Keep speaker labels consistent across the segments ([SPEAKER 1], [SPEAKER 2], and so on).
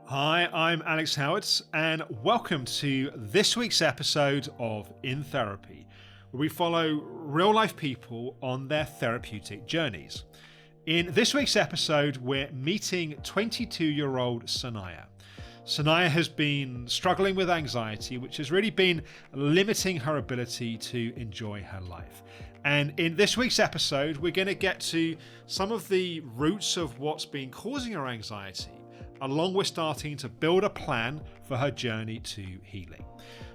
[SPEAKER 1] Hi, I'm Alex Howard, and welcome to this week's episode of In Therapy, where we follow real life people on their therapeutic journeys. In this week's episode, we're meeting 22-year-old Sanaya. Sanaya has been struggling with anxiety, which has really been limiting her ability to enjoy her life. And in this week's episode, we're going to get to some of the roots of what's been causing her anxiety, along with starting to build a plan for her journey to healing.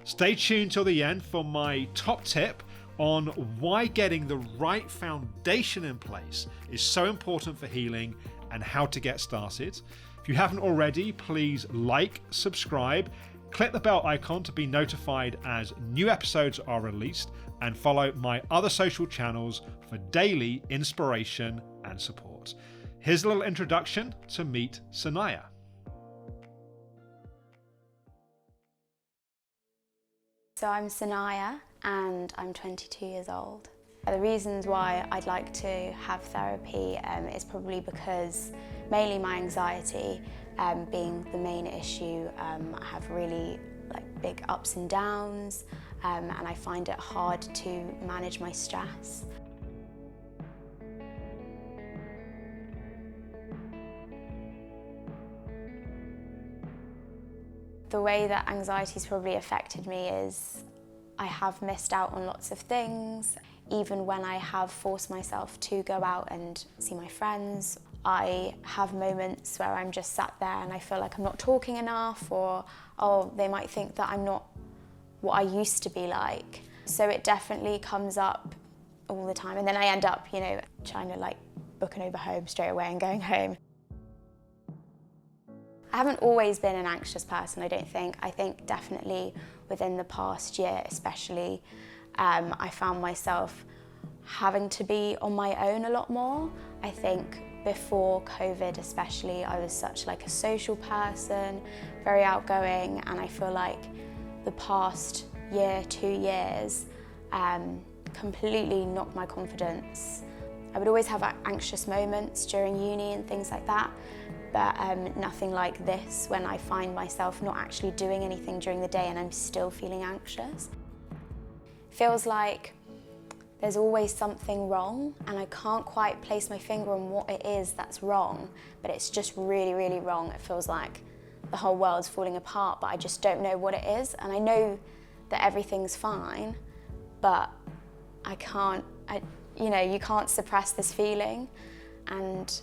[SPEAKER 1] Stay tuned till the end for my top tip on why getting the right foundation in place is so important for healing and how to get started. If you haven't already, please like, subscribe, click the bell icon to be notified as new episodes are released, and follow my other social channels for daily inspiration and support. Here's a little introduction to meet Sanaya.
[SPEAKER 2] So I'm Sanaya and I'm 22 years old. The reasons why I'd like to have therapy is probably because mainly my anxiety being the main issue. I have really big ups and downs and I find it hard to manage my stress. The way that anxiety's probably affected me is I have missed out on lots of things. Even when I have forced myself to go out and see my friends, I have moments where I'm just sat there and I feel like I'm not talking enough, or they might think that I'm not what I used to be like. So it definitely comes up all the time, and then I end up, trying to book an Uber home straight away and going home. I haven't always been an anxious person, I don't think. I think definitely within the past year especially, I found myself having to be on my own a lot more. I think before COVID especially, I was such a social person, very outgoing, and I feel like the past year, 2 years, completely knocked my confidence. I would always have anxious moments during uni and things like that, but nothing like this when I find myself not actually doing anything during the day and I'm still feeling anxious. Feels like there's always something wrong and I can't quite place my finger on what it is that's wrong, but it's just really, really wrong. It feels like the whole world's falling apart, but I just don't know what it is. And I know that everything's fine, but I can't, you can't suppress this feeling. And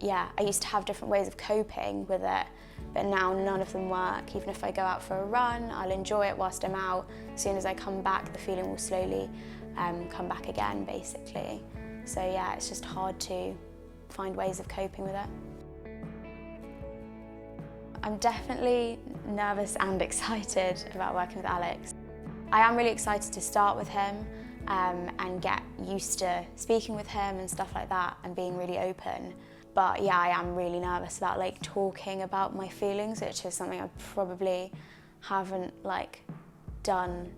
[SPEAKER 2] yeah, I used to have different ways of coping with it, but now none of them work. Even if I go out for a run, I'll enjoy it whilst I'm out. As soon as I come back, the feeling will slowly come back again, basically. So yeah, it's just hard to find ways of coping with it. I'm definitely nervous and excited about working with Alex. I am really excited to start with him and get used to speaking with him and stuff like that and being really open. But yeah, I am really nervous about talking about my feelings, which is something I probably haven't done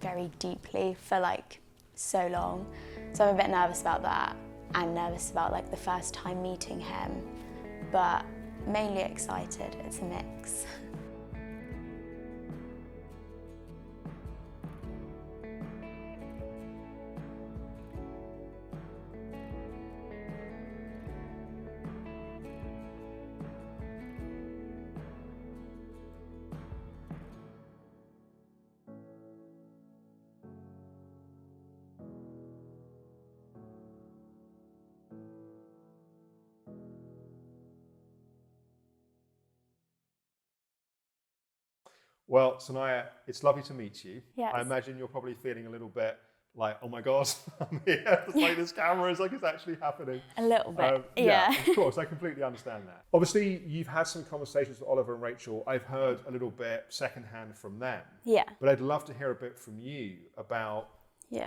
[SPEAKER 2] very deeply for so long. So I'm a bit nervous about that and nervous about the first time meeting him, but mainly excited. It's a mix.
[SPEAKER 1] Well, Sanaya, it's lovely to meet you.
[SPEAKER 2] Yes.
[SPEAKER 1] I imagine you're probably feeling a little bit oh my God, I'm here. It's this camera is it's actually happening.
[SPEAKER 2] A little bit,
[SPEAKER 1] yeah. Of course, I completely understand that. Obviously, you've had some conversations with Oliver and Rachel. I've heard a little bit secondhand from them.
[SPEAKER 2] Yeah.
[SPEAKER 1] But I'd love to hear a bit from you about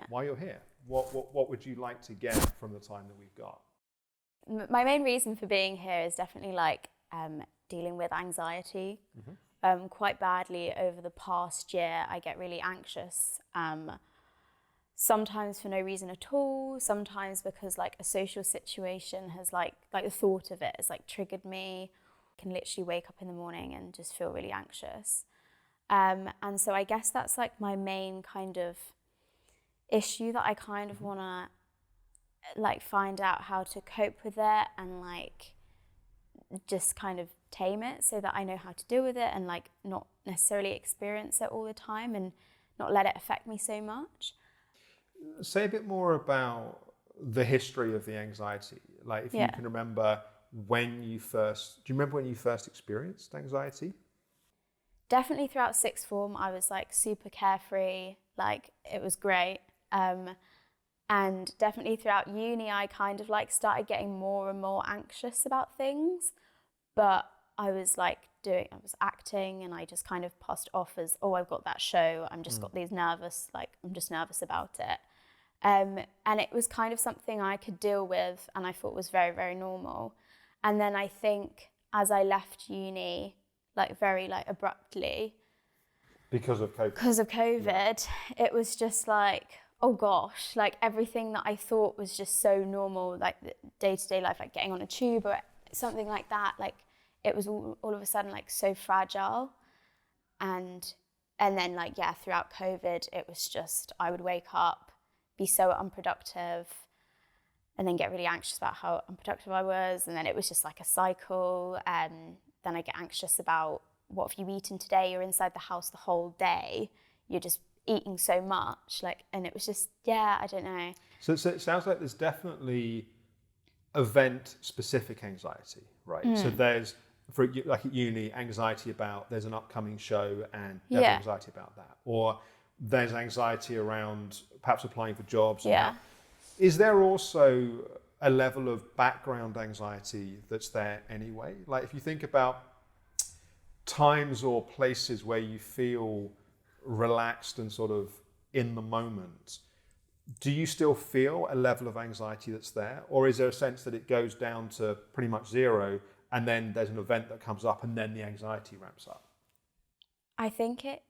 [SPEAKER 1] why you're here. What would you like to get from the time that we've got?
[SPEAKER 2] My main reason for being here is definitely dealing with anxiety. Quite badly over the past year. I get really anxious. Sometimes for no reason at all, sometimes because a social situation has the thought of it has triggered me, I can literally wake up in the morning and just feel really anxious. And so I guess that's like my main kind of issue, that I kind of want to like find out how to cope with it and like just kind of tame it so that I know how to deal with it and like not necessarily experience it all the time and not let it affect me so much.
[SPEAKER 1] Say a bit more about the history of the anxiety. Like if you can remember do you remember when you first experienced anxiety?
[SPEAKER 2] Definitely throughout sixth form, I was like super carefree, like it was great. And definitely throughout uni, I kind of like started getting more and more anxious about things, but I was acting and I just kind of passed off as, oh, I've got that show. I'm just got these nervous, like I'm just nervous about it. And it was kind of something I could deal with and I thought was very, very normal. And then I think as I left uni, like very like abruptly.
[SPEAKER 1] Because of COVID,
[SPEAKER 2] it was just like, oh gosh, like everything that I thought was just so normal, like the day-to-day life, like getting on a tube or something like that, like it was all of a sudden like so fragile. And then like, throughout COVID, it was just, I would wake up, be so unproductive, and then get really anxious about how unproductive I was. And then it was just like a cycle. Then I get anxious about what have you eaten today? You're inside the house the whole day. You're just eating so much. And it was just, I don't know.
[SPEAKER 1] So it sounds like there's definitely event-specific anxiety, right? So there's, for like at uni, anxiety about there's an upcoming show and there's anxiety about that. Or there's anxiety around perhaps applying for jobs. Is there also a level of background anxiety that's there anyway? Like if you think about times or places where you feel relaxed and sort of in the moment, do you still feel a level of anxiety that's there? Or is there a sense that it goes down to pretty much zero and then there's an event that comes up and then the anxiety ramps up?
[SPEAKER 2] I think it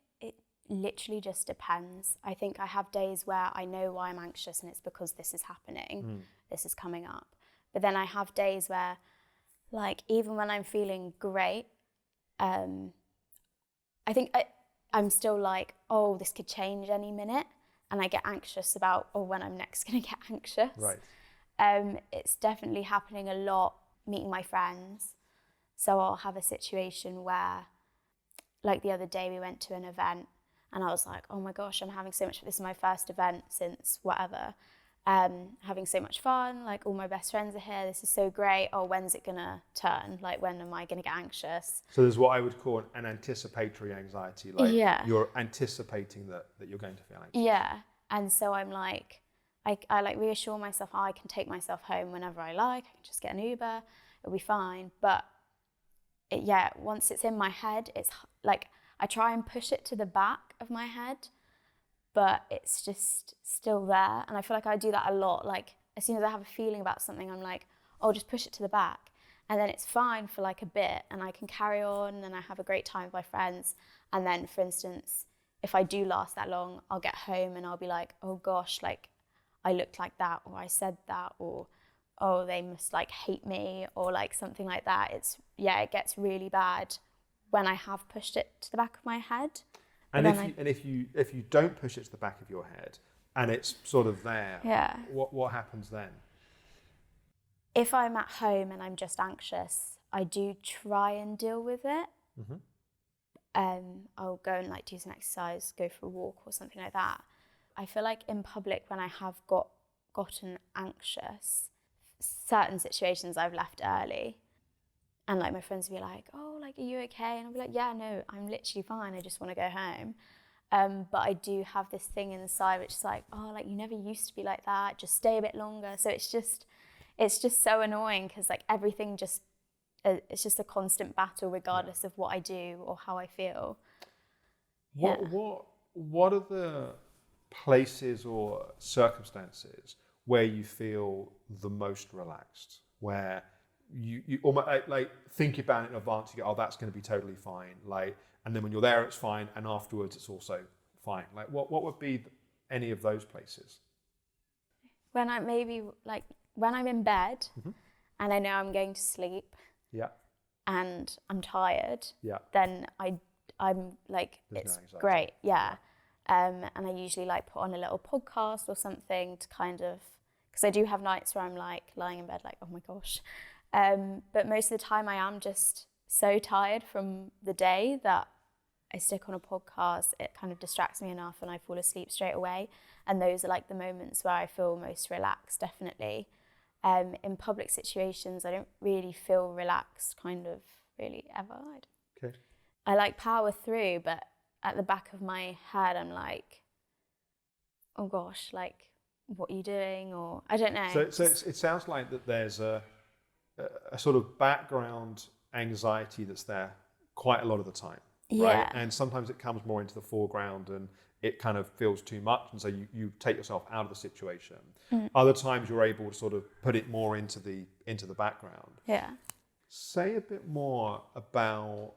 [SPEAKER 2] literally just depends. I think I have days where I know why I'm anxious and it's because this is happening, this is coming up. But then I have days where, like, even when I'm feeling great, I think I'm still like, oh, this could change any minute. And I get anxious about, when I'm next going to get anxious.
[SPEAKER 1] Right.
[SPEAKER 2] It's definitely happening a lot, meeting my friends. So I'll have a situation where, like the other day we went to an event and I was like, oh my gosh, I'm having so much, this is my first event since whatever. Having so much fun, like all my best friends are here, this is so great. Oh, when's it gonna turn? Like when am I gonna get anxious?
[SPEAKER 1] So there's what I would call an anticipatory anxiety, like you're anticipating that you're going to feel anxious.
[SPEAKER 2] Yeah, and so I'm like, I like reassure myself, I can take myself home whenever I like, I can just get an Uber, it'll be fine. But once it's in my head, it's like, I try and push it to the back of my head, but it's just still there. And I feel like I do that a lot. Like as soon as I have a feeling about something, I'm like, oh, just push it to the back. And then it's fine for like a bit and I can carry on and I have a great time with my friends. And then for instance, if I do last that long, I'll get home and I'll be like, oh gosh, like I looked like that, or I said that, or oh, they must like hate me, or like something like that. It gets really bad when I have pushed it to the back of my head.
[SPEAKER 1] And if you don't push it to the back of your head and it's sort of there, what happens then?
[SPEAKER 2] If I'm at home and I'm just anxious, I do try and deal with it. I'll go and like do some exercise, go for a walk or something like that. I feel like in public when I have gotten anxious, certain situations I've left early. And like my friends will be like, oh, like, are you okay? And I'll be like, yeah, no, I'm literally fine. I just want to go home. But I do have this thing inside which is like, oh, like you never used to be like that. Just stay a bit longer. So it's just so annoying because like everything it's just a constant battle regardless of what I do or how I feel.
[SPEAKER 1] What are the places or circumstances where you feel the most relaxed, where you almost like think about it in advance, you go, oh, that's going to be totally fine, like, and then when you're there it's fine, and afterwards it's also fine? Like what would be any of those places?
[SPEAKER 2] When I'm in bed and I know I'm going to sleep, and I'm tired, then I'm like, it's great. Yeah. And I usually like put on a little podcast or something to kind of, because I do have nights where I'm like lying in bed like, oh my gosh. But most of the time I am just so tired from the day that I stick on a podcast. It kind of distracts me enough and I fall asleep straight away. And those are like the moments where I feel most relaxed, definitely. In public situations, I don't really feel relaxed kind of really ever.
[SPEAKER 1] Okay.
[SPEAKER 2] I like power through, but at the back of my head, I'm like, oh gosh, like, what are you doing? Or I don't know.
[SPEAKER 1] So it sounds like that there's a sort of background anxiety that's there quite a lot of the time, right?
[SPEAKER 2] Yeah.
[SPEAKER 1] And sometimes it comes more into the foreground and it kind of feels too much, and so you take yourself out of the situation. Other times you're able to sort of put it more into the background.
[SPEAKER 2] Yeah.
[SPEAKER 1] Say a bit more about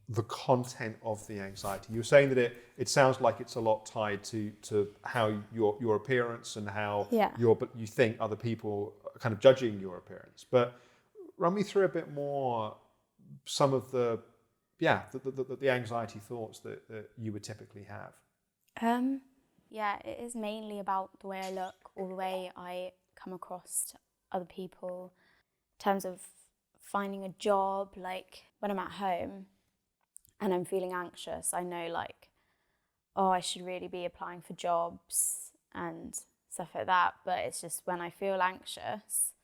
[SPEAKER 1] the content of the anxiety. You're saying that it sounds like it's a lot tied to how your appearance and how you think other people are kind of judging your appearance. But run me through a bit more some of the anxiety thoughts that you would typically have.
[SPEAKER 2] Yeah, it is mainly about the way I look or the way I come across to other people in terms of finding a job. Like when I'm at home and I'm feeling anxious, I know like, oh, I should really be applying for jobs and stuff like that. But it's just when I feel anxious,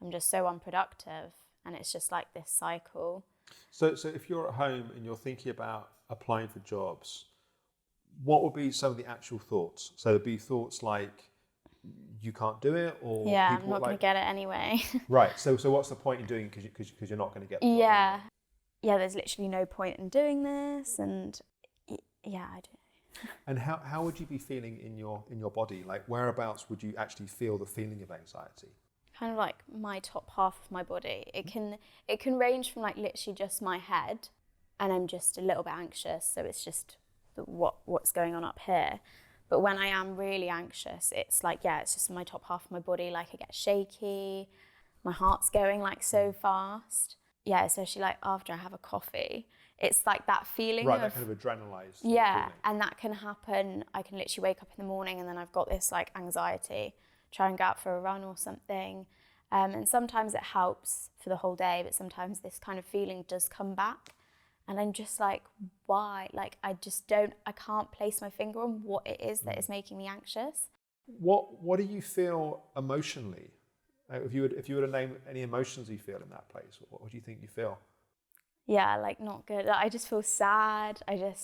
[SPEAKER 2] I'm just so unproductive, and it's just like this cycle.
[SPEAKER 1] So if you're at home and you're thinking about applying for jobs, what would be some of the actual thoughts? So there'd be thoughts like, you can't do it, or
[SPEAKER 2] I'm not going to get it anyway.
[SPEAKER 1] Right. So what's the point in doing it because you're not going to get the job anyway?
[SPEAKER 2] Yeah, there's literally no point in doing this, and I don't know.
[SPEAKER 1] And how would you be feeling in your body? Like whereabouts would you actually feel the feeling of anxiety?
[SPEAKER 2] Kind of like my top half of my body. It can range from like literally just my head, and I'm just a little bit anxious, so it's just what's going on up here. But when I am really anxious, it's like, it's just my top half of my body. Like I get shaky, my heart's going like so fast. Yeah, especially like after I have a coffee, it's like that feeling
[SPEAKER 1] that kind of adrenalized
[SPEAKER 2] feeling.
[SPEAKER 1] And
[SPEAKER 2] that can happen. I can literally wake up in the morning and then I've got this like anxiety, try and go out for a run or something. And sometimes it helps for the whole day, but sometimes this kind of feeling does come back. And I'm just like, why? Like, I can't place my finger on what it is that is making me anxious.
[SPEAKER 1] What do you feel emotionally? If you were to name any emotions you feel in that place, what do you think you feel?
[SPEAKER 2] Yeah, like not good. I just feel sad. I don't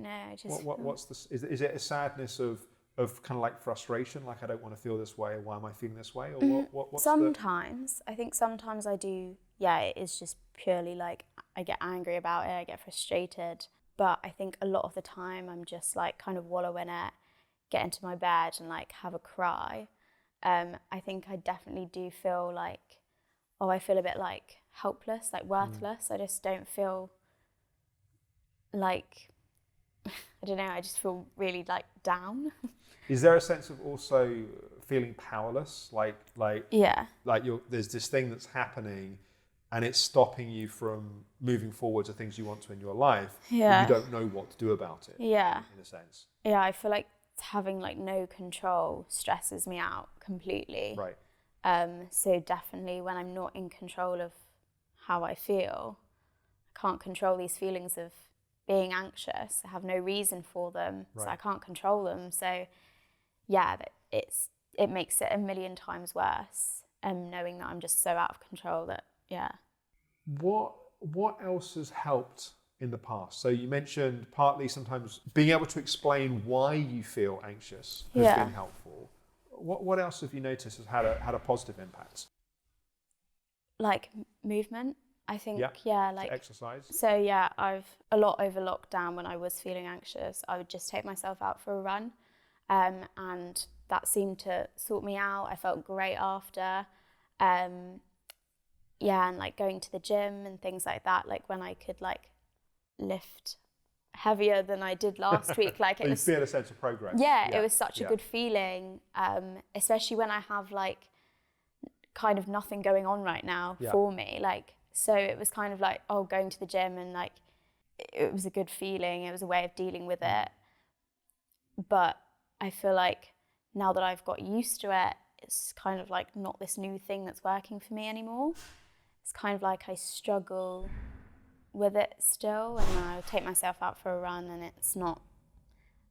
[SPEAKER 2] know.
[SPEAKER 1] Is it a sadness of kind of like frustration, like I don't want to feel this way, why am I feeling this way? Or what's
[SPEAKER 2] sometimes I think sometimes I do. Yeah, it is just purely like I get angry about it, I get frustrated. But I think a lot of the time I'm just like kind of wallow in it, get into my bed and like have a cry. I think I definitely do feel like, I feel a bit like helpless, like worthless. I just don't feel like, I don't know, I just feel really like down.
[SPEAKER 1] Is there a sense of also feeling powerless? There's this thing that's happening and it's stopping you from moving forward to things you want to in your life.
[SPEAKER 2] Yeah.
[SPEAKER 1] But you don't know what to do about it.
[SPEAKER 2] Yeah.
[SPEAKER 1] In a sense.
[SPEAKER 2] Yeah, I feel like having like no control stresses me out completely.
[SPEAKER 1] Right.
[SPEAKER 2] So definitely when I'm not in control of how I feel, I can't control these feelings of being anxious. I have no reason for them, so I can't control them. So yeah, it makes it a million times worse. Knowing that I'm just so out of control that,
[SPEAKER 1] What else has helped in the past? So you mentioned partly sometimes being able to explain why you feel anxious has been helpful. What else have you noticed has had a positive impact?
[SPEAKER 2] Like movement, I think. Like
[SPEAKER 1] so exercise.
[SPEAKER 2] So I've a lot over lockdown when I was feeling anxious. I would just take myself out for a run, and that seemed to sort me out. I felt great after. And like going to the gym and things like that. Like when I could like lift heavier than I did last week. Like
[SPEAKER 1] you feel a sense of progress.
[SPEAKER 2] It was such a good feeling, especially when I have like kind of nothing going on right now for me. Like, so it was kind of like, oh, going to the gym, and like, it was a good feeling. It was a way of dealing with it. But I feel like now that I've got used to it, it's kind of like not this new thing that's working for me anymore. It's kind of like I struggle with it still, and I'll take myself out for a run and it's not,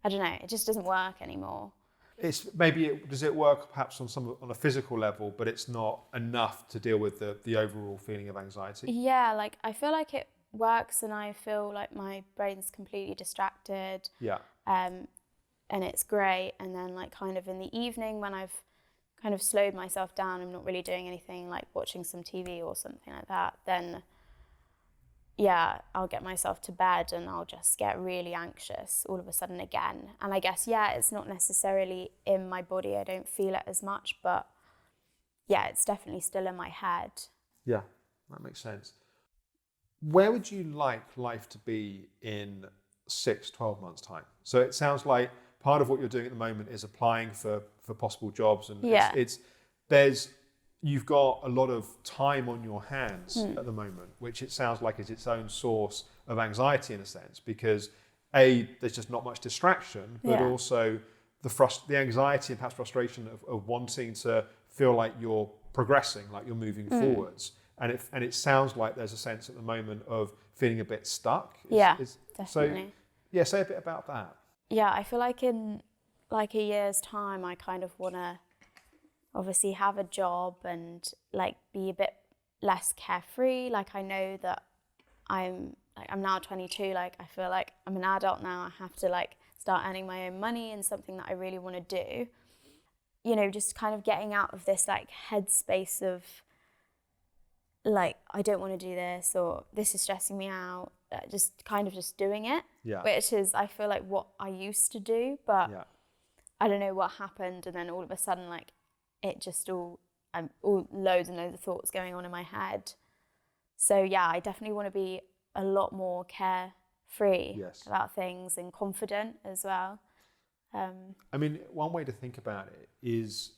[SPEAKER 2] I don't know, it just doesn't work anymore.
[SPEAKER 1] It's does it work perhaps on a physical level, but it's not enough to deal with the overall feeling of anxiety?
[SPEAKER 2] Yeah, like I feel like it works, and I feel like my brain's completely distracted.
[SPEAKER 1] Yeah.
[SPEAKER 2] And it's great. And then like kind of in the evening when I've kind of slowed myself down, I'm not really doing anything, like watching some TV or something like that, then yeah, I'll get myself to bed and I'll just get really anxious all of a sudden again. And I guess, yeah, it's not necessarily in my body, I don't feel it as much, but yeah, it's definitely still in my head.
[SPEAKER 1] Yeah, that makes sense. Where would you like life to be in 6-12 months' time? So it sounds like part of what you're doing at the moment is applying for possible jobs, and you've got a lot of time on your hands at the moment, which it sounds like is its own source of anxiety in a sense, because there's just not much distraction, but also the anxiety and perhaps frustration of wanting to feel like you're progressing, like you're moving forwards. And it sounds like there's a sense at the moment of feeling a bit stuck.
[SPEAKER 2] Definitely.
[SPEAKER 1] So, say a bit about that.
[SPEAKER 2] Yeah, I feel like in like a year's time, I kind of want to obviously have a job and like be a bit less carefree. Like I know that I'm now 22, like I feel like I'm an adult now. I have to like start earning my own money and something that I really want to do. You know, just kind of getting out of this like headspace of like, I don't want to do this, or this is stressing me out. Just kind of just doing it, which is, I feel like what I used to do, but I don't know what happened. And then all of a sudden, like it just all loads and loads of thoughts going on in my head. So yeah, I definitely want to be a lot more carefree about things and confident as well.
[SPEAKER 1] I mean, one way to think about it is,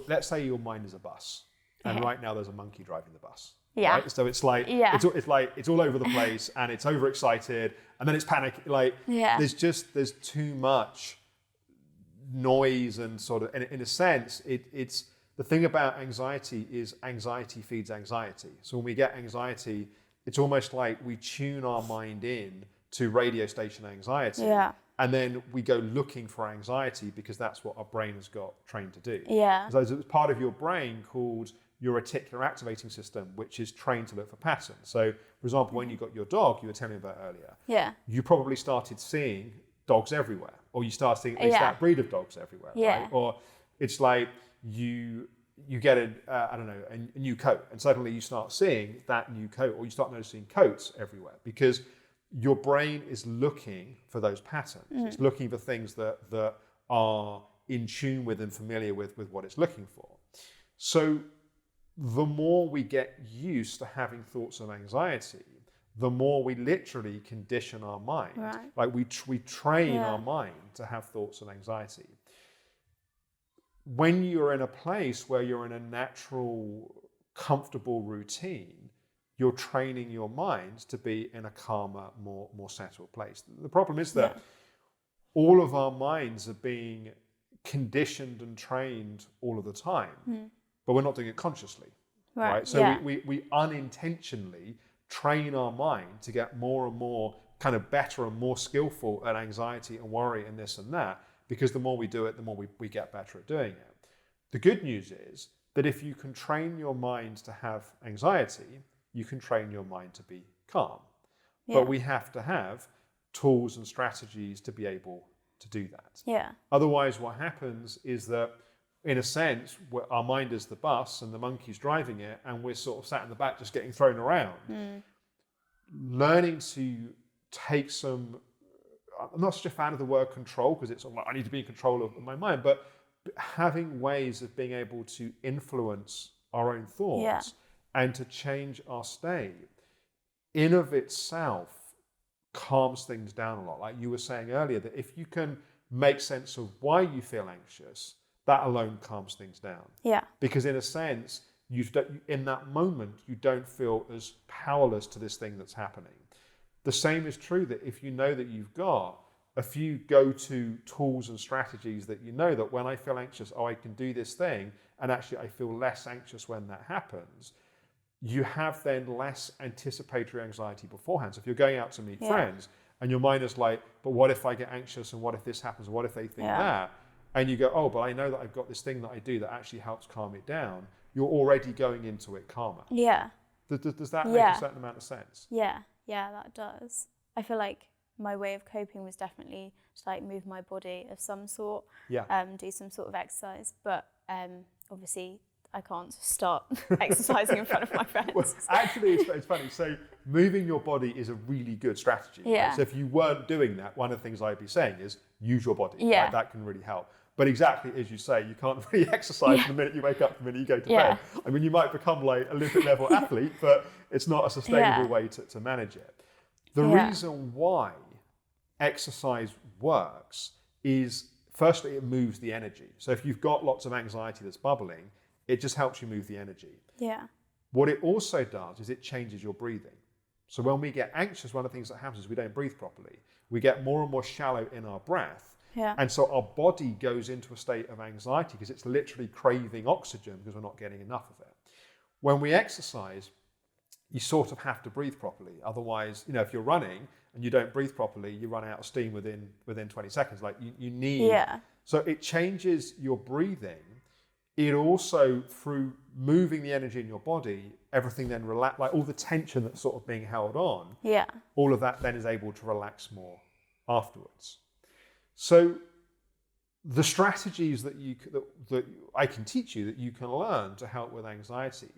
[SPEAKER 1] let's say your mind is a bus, and right now there's a monkey driving the bus.
[SPEAKER 2] Yeah.
[SPEAKER 1] Right? So it's like it's all over the place, and it's overexcited, and then it's panic. Like there's too much noise, and sort of, and in a sense, it's the thing about anxiety is anxiety feeds anxiety. So when we get anxiety, it's almost like we tune our mind in to radio station anxiety. Yeah. And then we go looking for anxiety because that's what our brain has got trained to do.
[SPEAKER 2] Yeah.
[SPEAKER 1] So there's part of your brain called your reticular activating system, which is trained to look for patterns. So, for example, when you got your dog, you were telling me about earlier, you probably started seeing dogs everywhere, or you start seeing at least that breed of dogs everywhere, right? Or it's like you get a new coat, and suddenly you start seeing that new coat, or you start noticing coats everywhere, because your brain is looking for those patterns. It's looking for things that are in tune with and familiar with what it's looking for. So the more we get used to having thoughts of anxiety, the more we literally condition our mind. Right. Like we train our mind to have thoughts of anxiety. When you're in a place where you're in a natural, comfortable routine, you're training your mind to be in a calmer, more settled place. The problem is that all of our minds are being conditioned and trained all of the time, but we're not doing it consciously, right? So we unintentionally train our mind to get more and more kind of better and more skillful at anxiety and worry and this and that, because the more we do it, the more we get better at doing it. The good news is that if you can train your mind to have anxiety, you can train your mind to be calm. But we have to have tools and strategies to be able to do that. Yeah. Otherwise, what happens is that, in a sense, our mind is the bus and the monkey's driving it, and we're sort of sat in the back just getting thrown around. Learning to take some, I'm not such a fan of the word control, because it's sort of like I need to be in control of my mind, but having ways of being able to influence our own thoughts and to change our state in of itself calms things down a lot. Like you were saying earlier, that if you can make sense of why you feel anxious, that alone calms things down.
[SPEAKER 2] Yeah.
[SPEAKER 1] Because in a sense, in that moment, you don't feel as powerless to this thing that's happening. The same is true that if you know that you've got a few go-to tools and strategies that you know that when I feel anxious, I can do this thing, and actually I feel less anxious when that happens, you have then less anticipatory anxiety beforehand. So if you're going out to meet friends and your mind is like, but what if I get anxious, and what if this happens, and what if they think that? And you go, oh, but I know that I've got this thing that I do that actually helps calm it down. You're already going into it calmer.
[SPEAKER 2] Yeah.
[SPEAKER 1] Does that make a certain amount of sense?
[SPEAKER 2] Yeah, that does. I feel like my way of coping was definitely to like move my body of some sort, do some sort of exercise. But obviously I can't start exercising in front of my friends.
[SPEAKER 1] Well, actually, it's funny. So moving your body is a really good strategy.
[SPEAKER 2] Yeah.
[SPEAKER 1] Right? So if you weren't doing that, one of the things I'd be saying is use your body.
[SPEAKER 2] Yeah.
[SPEAKER 1] Right? That can really help. But exactly as you say, you can't really exercise the minute you wake up, the minute you go to bed. I mean, you might become like Olympic level athlete, but it's not a sustainable way to manage it. The reason why exercise works is, firstly, it moves the energy. So if you've got lots of anxiety that's bubbling, it just helps you move the energy.
[SPEAKER 2] Yeah.
[SPEAKER 1] What it also does is it changes your breathing. So when we get anxious, one of the things that happens is we don't breathe properly. We get more and more shallow in our breath.
[SPEAKER 2] Yeah.
[SPEAKER 1] And so our body goes into a state of anxiety because it's literally craving oxygen because we're not getting enough of it. When we exercise, you sort of have to breathe properly. Otherwise, if you're running and you don't breathe properly, you run out of steam within 20 seconds. Like you need.
[SPEAKER 2] Yeah.
[SPEAKER 1] So it changes your breathing. It also, through moving the energy in your body, everything then relax, like all the tension that's sort of being held on.
[SPEAKER 2] Yeah.
[SPEAKER 1] All of that then is able to relax more afterwards. So the strategies that I can teach you, that you can learn to help with anxiety,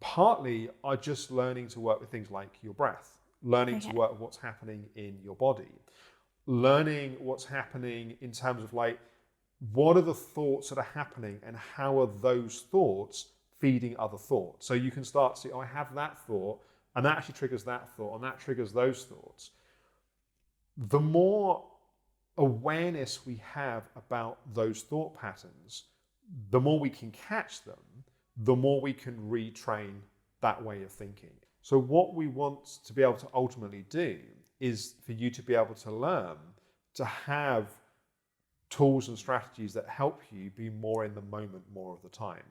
[SPEAKER 1] partly are just learning to work with things like your breath, learning to work with what's happening in your body, learning what's happening in terms of like, what are the thoughts that are happening and how are those thoughts feeding other thoughts? So you can start to see, I have that thought, and that actually triggers that thought, and that triggers those thoughts. The more awareness we have about those thought patterns, the more we can catch them, the more we can retrain that way of thinking. So what we want to be able to ultimately do is for you to be able to learn to have tools and strategies that help you be more in the moment more of the time.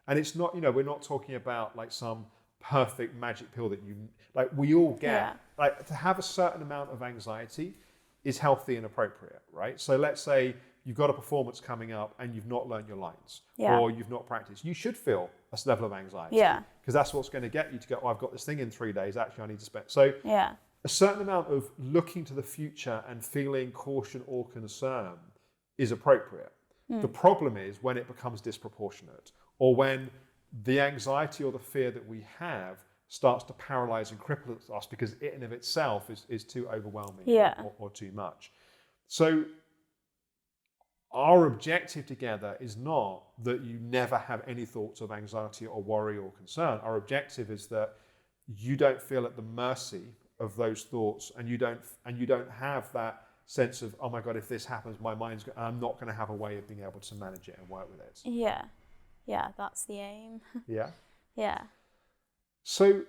[SPEAKER 1] And it's not, we're not talking about like some perfect magic pill that we all get. Like to have a certain amount of anxiety is healthy and appropriate, right? So let's say you've got a performance coming up and you've not learned your lines or you've not practiced. You should feel a level of anxiety because that's what's going to get you to go, I've got this thing in 3 days, actually I need to spend. So a certain amount of looking to the future and feeling caution or concern is appropriate. The problem is when it becomes disproportionate, or when the anxiety or the fear that we have starts to paralyze and cripple us because it in and of itself is too overwhelming or too much. So our objective together is not that you never have any thoughts of anxiety or worry or concern. Our objective is that you don't feel at the mercy of those thoughts, and you don't have that sense of, oh my God, if this happens, I'm not going to have a way of being able to manage it and work with it.
[SPEAKER 2] Yeah, that's the aim.
[SPEAKER 1] Yeah. So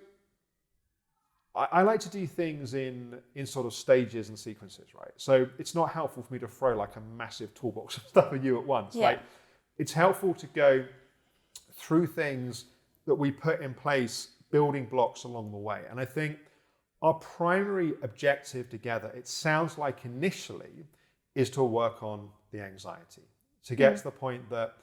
[SPEAKER 1] I like to do things in sort of stages and sequences, right? So it's not helpful for me to throw like a massive toolbox of stuff at you at once. Like it's helpful to go through things that we put in place, building blocks along the way. And I think our primary objective together, it sounds like initially, is to work on the anxiety, to get to the point that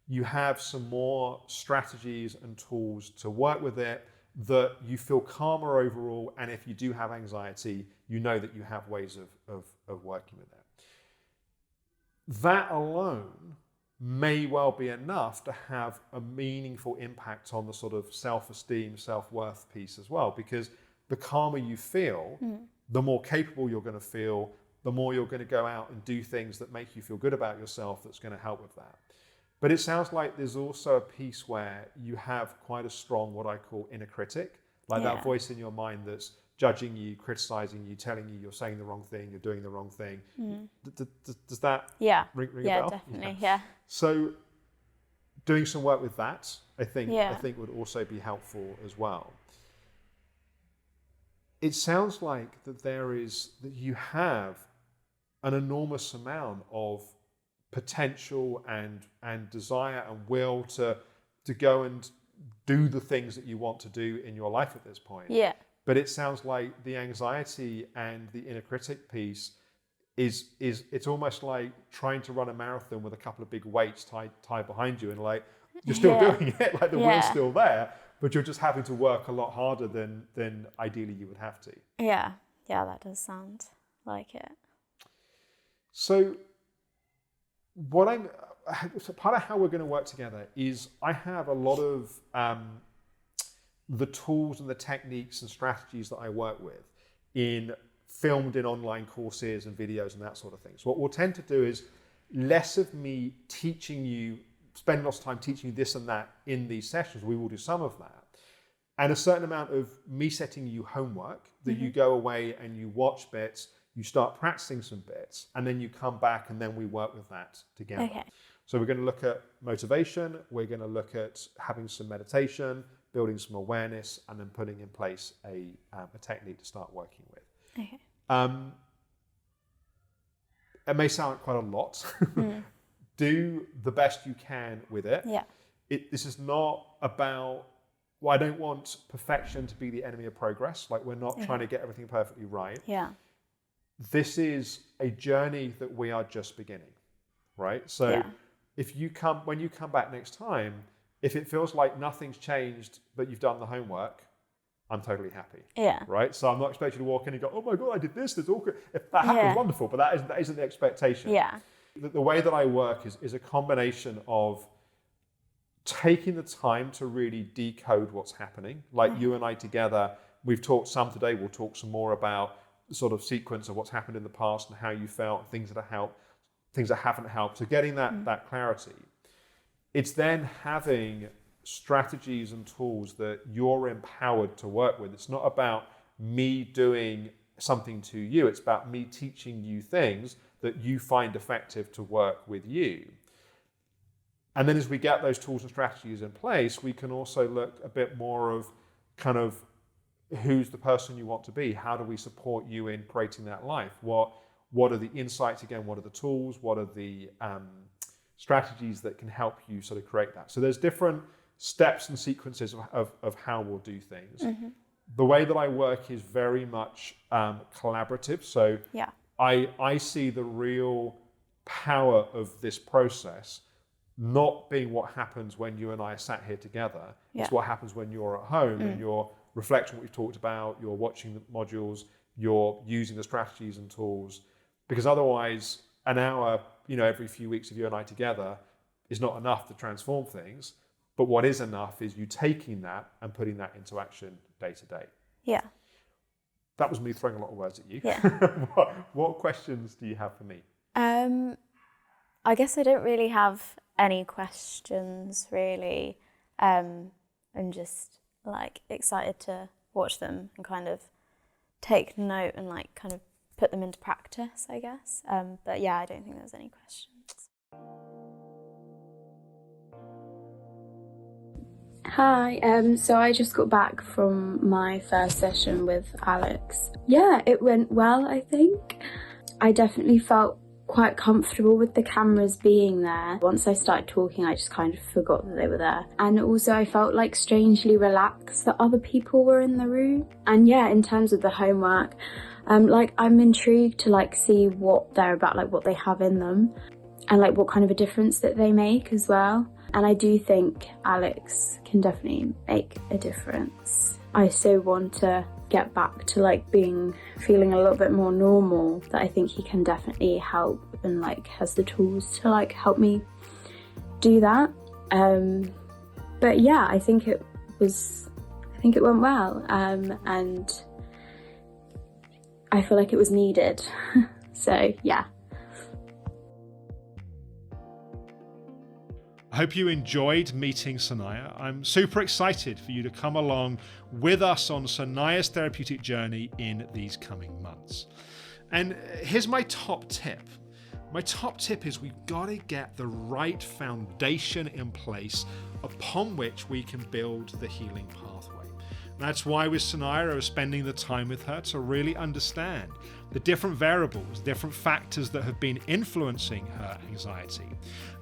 [SPEAKER 1] you have some more strategies and tools to work with it, that you feel calmer overall, and if you do have anxiety, you know that you have ways of working with it. That alone may well be enough to have a meaningful impact on the sort of self-esteem, self-worth piece as well, because the calmer you feel, the more capable you're going to feel, the more you're going to go out and do things that make you feel good about yourself that's going to help with that. But it sounds like there's also a piece where you have quite a strong, what I call inner critic, like that voice in your mind that's judging you, criticizing you, telling you you're saying the wrong thing, you're doing the wrong thing. Does that ring a bell?
[SPEAKER 2] Definitely, yeah.
[SPEAKER 1] So doing some work with that, I think would also be helpful as well. It sounds like that you have an enormous amount of potential and desire and will to go and do the things that you want to do in your life at this point.
[SPEAKER 2] Yeah.
[SPEAKER 1] But it sounds like the anxiety and the inner critic piece is it's almost like trying to run a marathon with a couple of big weights tied behind you, and like you're still doing it, like the wheel's still there, but you're just having to work a lot harder than ideally you would have to.
[SPEAKER 2] Yeah, that does sound like it.
[SPEAKER 1] So part of how we're going to work together is I have a lot of the tools and the techniques and strategies that I work with filmed in online courses and videos and that sort of thing. So what we'll tend to do is less of me teaching you, spend lots of time teaching you this and that in these sessions. We will do some of that. And a certain amount of me setting you homework that you go away and you watch bits, you start practicing some bits, and then you come back and then we work with that together.
[SPEAKER 2] Okay.
[SPEAKER 1] So we're going to look at motivation, we're going to look at having some meditation, building some awareness, and then putting in place a technique to start working with.
[SPEAKER 2] Okay.
[SPEAKER 1] It may sound like quite a lot. Do the best you can with it.
[SPEAKER 2] Yeah.
[SPEAKER 1] This is not about, I don't want perfection to be the enemy of progress. Like, we're not trying to get everything perfectly right.
[SPEAKER 2] Yeah.
[SPEAKER 1] This is a journey that we are just beginning, right? So when you come back next time, if it feels like nothing's changed, but you've done the homework, I'm totally happy.
[SPEAKER 2] Yeah.
[SPEAKER 1] Right? So I'm not expecting you to walk in and go, oh my God, I did this. That's awkward. If that happens, wonderful. But that isn't the expectation.
[SPEAKER 2] Yeah.
[SPEAKER 1] The way that I work is a combination of taking the time to really decode what's happening. Like you and I together, we've talked some today. We'll talk some more about the sort of sequence of what's happened in the past and how you felt, things that have helped, things that haven't helped. So getting that clarity. It's then having strategies and tools that you're empowered to work with. It's not about me doing something to you. It's about me teaching you things that you find effective to work with you. And then as we get those tools and strategies in place, we can also look a bit more of kind of who's the person you want to be? How do we support you in creating that life? What are the insights again? What are the tools? What are the strategies that can help you sort of create that? So there's different steps and sequences of how we'll do things. The way that I work is very much collaborative. So I see the real power of this process not being what happens when you and I are sat here together. It's what happens when you're at home and you're reflecting what we've talked about, you're watching the modules, you're using the strategies and tools. Because otherwise, an hour, every few weeks of you and I together is not enough to transform things. But what is enough is you taking that and putting that into action day to day.
[SPEAKER 2] Yeah.
[SPEAKER 1] That was me throwing a lot of words at you.
[SPEAKER 2] Yeah.
[SPEAKER 1] What questions do you have for me?
[SPEAKER 2] I guess I don't really have any questions, really. I'm just excited to watch them and kind of take note and kind of put them into practice, I guess. But yeah, I don't think there's any questions.
[SPEAKER 3] Hi, so I just got back from my first session with Alex. Yeah, it went well, I think. I definitely felt quite comfortable with the cameras being there. Once I started talking, I just kind of forgot that they were there. And also I felt strangely relaxed that other people were in the room. And yeah, in terms of the homework, I'm intrigued to see what they're about, what they have in them, and what kind of a difference that they make as well. And I do think Alex can definitely make a difference. I so want to get back to feeling a little bit more normal, that I think he can definitely help and has the tools to help me do that. But yeah, I think it went well, and I feel like it was needed. So yeah.
[SPEAKER 1] I hope you enjoyed meeting Sanaya. I'm super excited for you to come along with us on Sanaya's therapeutic journey in these coming months. And here's my top tip. my top tip is we've got to get the right foundation in place upon which we can build the healing pathway. That's why with Sanaya, I was spending the time with her to really understand the different variables, different factors that have been influencing her anxiety,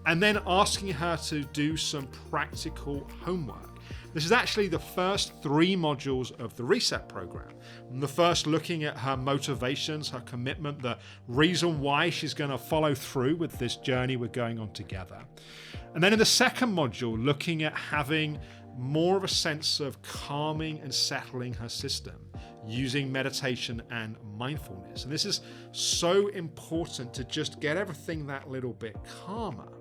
[SPEAKER 1] and then asking her to do some practical homework. This is actually the first 3 modules of the Reset program. And the first looking at her motivations, her commitment, the reason why she's going to follow through with this journey we're going on together. And then in the second module, looking at having more of a sense of calming and settling her system using meditation and mindfulness. And this is so important to just get everything that little bit calmer,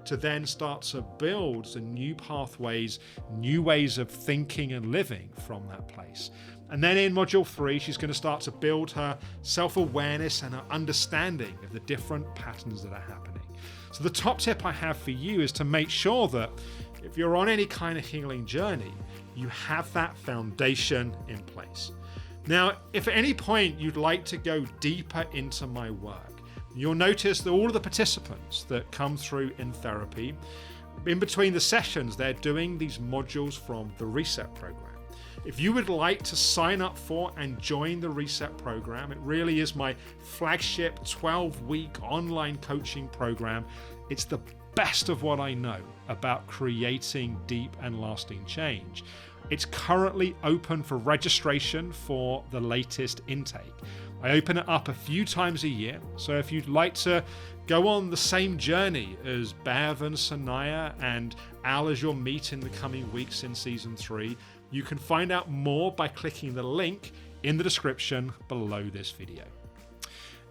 [SPEAKER 1] to then start to build the new pathways, new ways of thinking and living from that place. And then in module 3, she's going to start to build her self-awareness and her understanding of the different patterns that are happening. So the top tip I have for you is to make sure that if you're on any kind of healing journey, you have that foundation in place. Now, if at any point you'd like to go deeper into my work, you'll notice that all of the participants that come through in therapy, in between the sessions, they're doing these modules from the Reset program. If you would like to sign up for and join the Reset program, it really is my flagship 12-week online coaching program. It's the best of what I know about creating deep and lasting change. It's currently open for registration for the latest intake. I open it up a few times a year, so if you'd like to go on the same journey as Bev and Sanaya and Al as you'll meet in the coming weeks in season 3, you can find out more by clicking the link in the description below this video.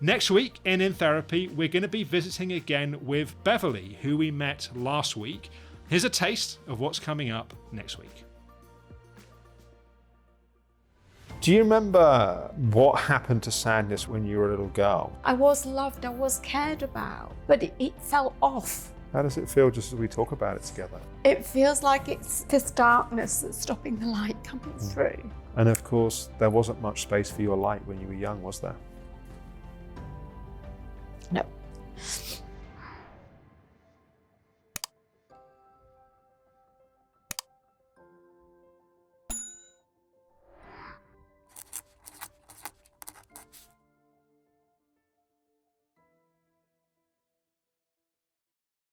[SPEAKER 1] Next week in Therapy, we're going to be visiting again with Beverly, who we met last week. Here's a taste of what's coming up next week. Do you remember what happened to Sadness when you were a little girl?
[SPEAKER 4] I was loved, I was cared about, but it fell off.
[SPEAKER 1] How does it feel just as we talk about it together?
[SPEAKER 4] It feels like it's this darkness that's stopping the light coming through.
[SPEAKER 1] And of course, there wasn't much space for your light when you were young, was there?
[SPEAKER 4] No.